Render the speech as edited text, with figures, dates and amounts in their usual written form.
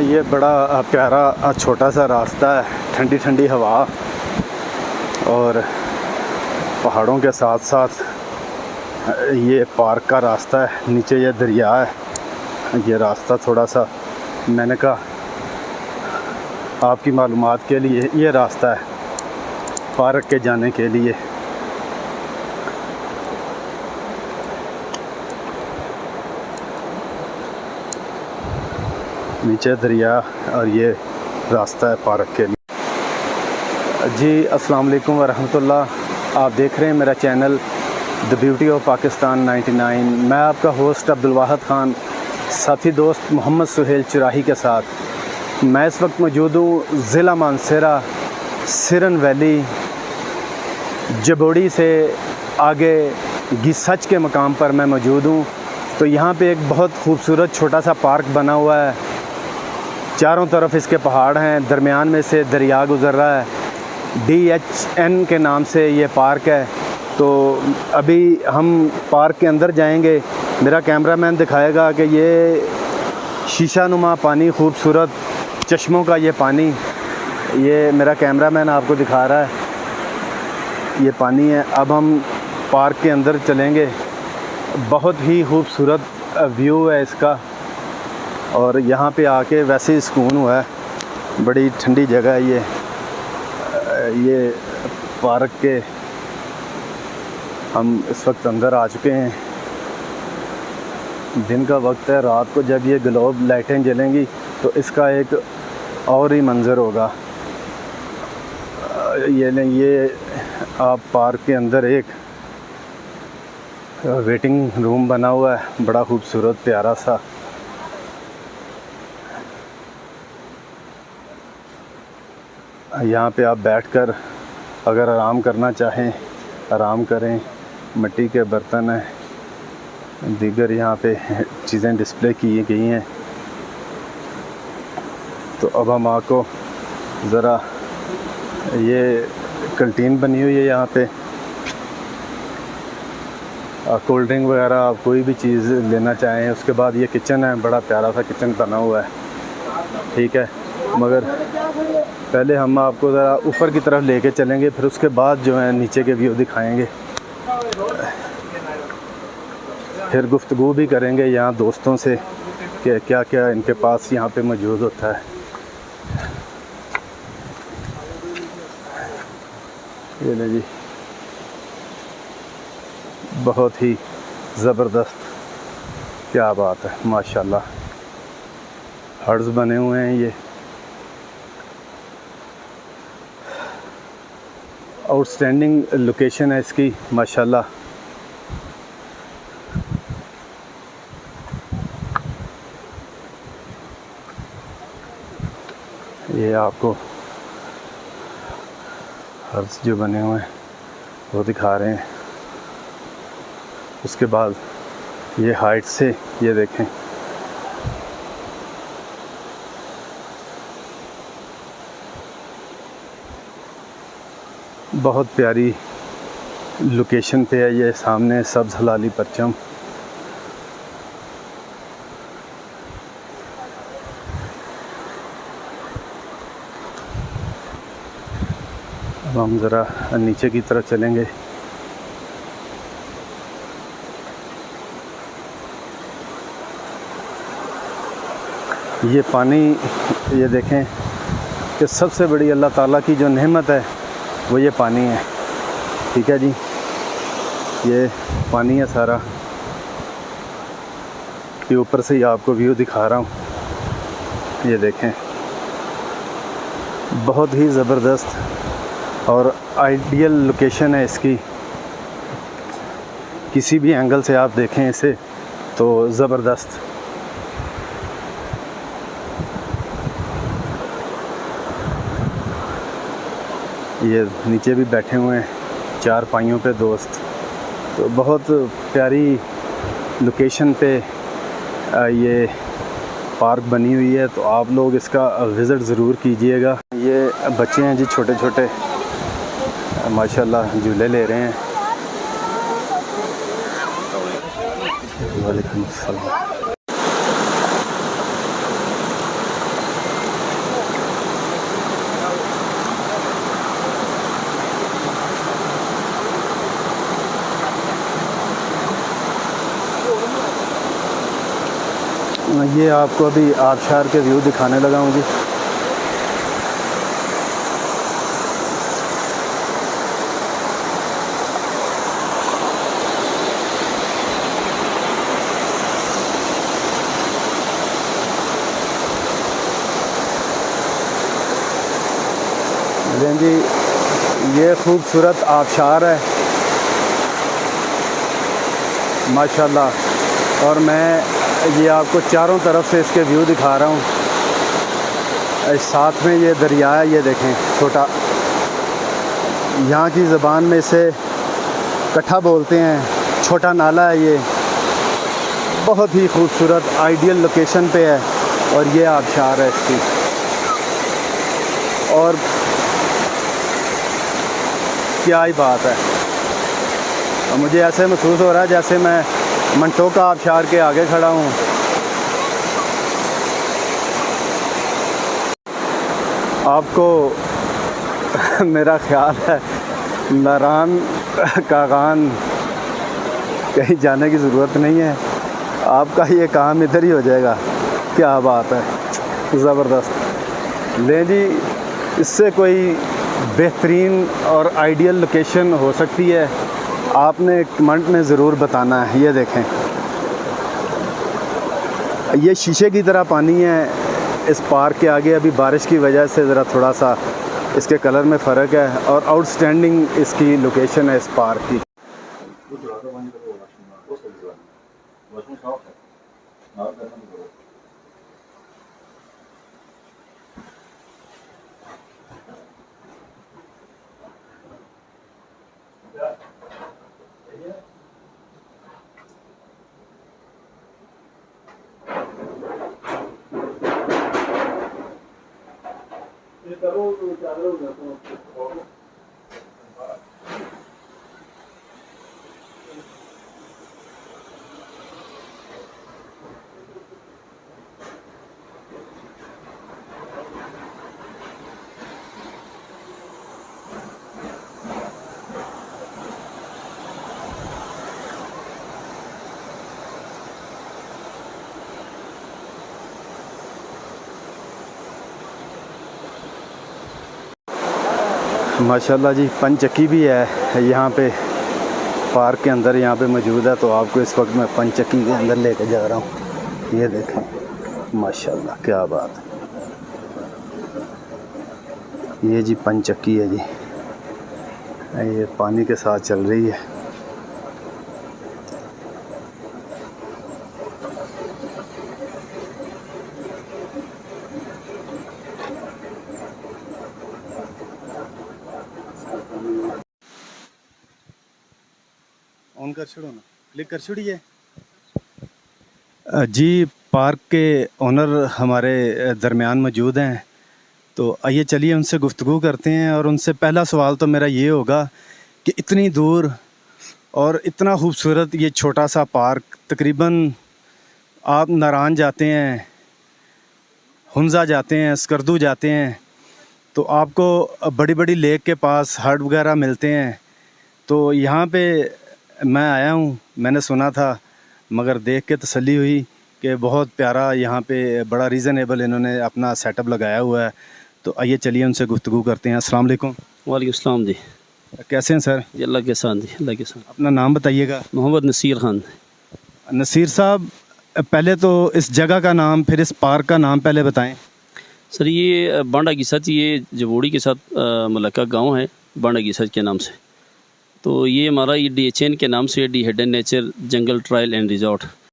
ये बड़ा प्यारा छोटा सा रास्ता है, ठंडी ठंडी हवा और पहाड़ों के साथ साथ ये पार्क का रास्ता है। नीचे ये दरिया है। ये रास्ता थोड़ा सा मैंने कहा आपकी मालूमात के लिए ये रास्ता है पार्क के जाने के लिए। नीचे दरिया और ये रास्ता है पार्क के लिए। जी अस्सलाम वालेकुम वरहमतुल्लाह। आप देख रहे हैं मेरा channel the beauty of Pakistan 99। मैं आपका होस्ट अब्दुल वाहिद ख़ान, साथी दोस्त मोहम्मद सुहेल चुराही के साथ। मैं इस वक्त मौजूद हूँ ज़िला मानसरा, सिरन वैली, जबोड़ी से आगे गिसच के मकाम पर मैं मौजूद हूँ। तो यहाँ पे एक बहुत खूबसूरत छोटा सा पार्क बना हुआ है। चारों तरफ इसके पहाड़ हैं, दरमियान में से दरिया गुज़र रहा है। DHN के नाम से ये पार्क है। तो अभी हम पार्क के अंदर जाएंगे। मेरा कैमरामैन दिखाएगा कि ये शीशा नुमा पानी, खूबसूरत चश्मों का ये पानी, ये मेरा कैमरामैन आपको दिखा रहा है, ये पानी है। अब हम पार्क के अंदर चलेंगे। बहुत ही खूबसूरत व्यू है इसका और यहाँ पे आके वैसे ही सुकून हुआ है। बड़ी ठंडी जगह है ये पार्क के। हम इस वक्त अंदर आ चुके हैं। दिन का वक्त है। रात को जब ये ग्लोब लाइटें जलेंगी तो इसका एक और ही मंज़र होगा। ये आप पार्क के अंदर एक वेटिंग रूम बना हुआ है, बड़ा खूबसूरत प्यारा सा। यहाँ पे आप बैठकर अगर आराम करना चाहें आराम करें। मिट्टी के बर्तन हैं, दीगर यहाँ पे चीज़ें डिस्प्ले की गई हैं। तो अब हम आपको ज़रा, ये कैंटीन बनी हुई है यहाँ पे। कोल्ड ड्रिंक वगैरह आप कोई भी चीज़ लेना चाहें। उसके बाद ये किचन है, बड़ा प्यारा सा किचन बना हुआ है, ठीक है। मगर पहले हम आपको ज़रा ऊपर की तरफ लेके चलेंगे, फिर उसके बाद जो है नीचे के व्यू दिखाएंगे। फिर गुफ्तगू भी करेंगे यहाँ दोस्तों से कि क्या क्या इनके पास यहाँ पे मौजूद होता है। ये ले जी, बहुत ही ज़बरदस्त, क्या बात है, माशाल्लाह। हट्स बने हुए हैं। ये आउटस्टैंडिंग लोकेशन है इसकी, माशाल्लाह। ये आपको हर्स जो बने हुए हैं वो दिखा रहे हैं। उसके बाद ये हाइट से ये देखें, बहुत प्यारी लोकेशन पे है ये। सामने सब्ज़ हलाली परचम। अब हम ज़रा नीचे की तरफ चलेंगे। ये पानी, ये देखें कि सबसे बड़ी अल्लाह ताला की जो नेमत है वो ये पानी है, ठीक है जी। ये पानी है सारा। ये ऊपर से ही आपको व्यू दिखा रहा हूँ, ये देखें, बहुत ही ज़बरदस्त और आइडियल लोकेशन है इसकी। किसी भी एंगल से आप देखें इसे तो ज़बरदस्त। ये नीचे भी बैठे हुए हैं चार पाइयों पे दोस्त। तो बहुत प्यारी लोकेशन पे ये पार्क बनी हुई है। तो आप लोग इसका विज़िट ज़रूर कीजिएगा। ये बच्चे हैं जी, छोटे छोटे, माशाल्लाह झूले ले रहे हैं। वालेकुम अस्सलाम। ये आपको अभी आबशार के व्यू दिखाने लगा हूँ जी। लें जी, ये खूबसूरत आबशार है माशाल्लाह। और मैं ये आपको चारों तरफ से इसके व्यू दिखा रहा हूँ। साथ में ये दरिया है, ये देखें छोटा, यहाँ की ज़बान में इसे कट्ठा बोलते हैं, छोटा नाला है ये। बहुत ही खूबसूरत आइडियल लोकेशन पे है और ये आबशार है इसकी। और क्या ही बात है, और मुझे ऐसे महसूस हो रहा है जैसे मैं मंटोका आबशार के आगे खड़ा हूँ। आपको मेरा ख्याल है नारान कागान कहीं जाने की ज़रूरत नहीं है, आपका ये काम इधर ही हो जाएगा। क्या बात है, ज़बरदस्त। लें जी, इससे कोई बेहतरीन और आइडियल लोकेशन हो सकती है, आपने कमेंट में ज़रूर बताना है। ये देखें, ये शीशे की तरह पानी है इस पार्क के आगे। अभी बारिश की वजह से ज़रा थोड़ा सा इसके कलर में फ़र्क है, और आउटस्टैंडिंग इसकी लोकेशन है इस पार्क की। माशाल्लाह जी, पंचक्की भी है यहाँ पे पार्क के अंदर, यहाँ पे मौजूद है। तो आपको इस वक्त मैं पंचक्की के अंदर लेके जा रहा हूँ। ये देखें माशाल्लाह, क्या बात है। ये जी पंचक्की है जी, ये पानी के साथ चल रही है। ऑन कर छोड़ो ना, क्लिक कर छोड़िए जी। पार्क के ओनर हमारे दरमियान मौजूद हैं, तो आइए चलिए उनसे गुफ्तगू करते हैं। और उनसे पहला सवाल तो मेरा ये होगा कि इतनी दूर और इतना खूबसूरत ये छोटा सा पार्क, तकरीबन आप नारान जाते हैं, हुंजा जाते हैं, स्कर्दू जाते हैं, तो आपको बड़ी बड़ी लेक के पास हट वगैरह मिलते हैं। तो यहाँ पे मैं आया हूँ, मैंने सुना था, मगर देख के तसल्ली हुई कि बहुत प्यारा यहाँ पे बड़ा रीज़नेबल इन्होंने अपना सेटअप लगाया हुआ है। तो आइए चलिए उनसे गुफ्तगू करते हैं। अस्सलाम वालेकुम। वालेकुम सलाम जी। कैसे हैं सर? जी अल्लाह के साथ जी, अल्लाह के साथ। अपना नाम बताइएगा। मोहम्मद नसीर खान। नसीर साहब, पहले तो इस जगह का नाम, फिर इस पार्क का नाम पहले बताएं। सर ये बांडा की सच, ये जबोड़ी के साथ मलक्का गांव है, बांडा की सच के नाम से। तो ये हमारा ये DHN के नाम से, D hidden nature jungle trial and resort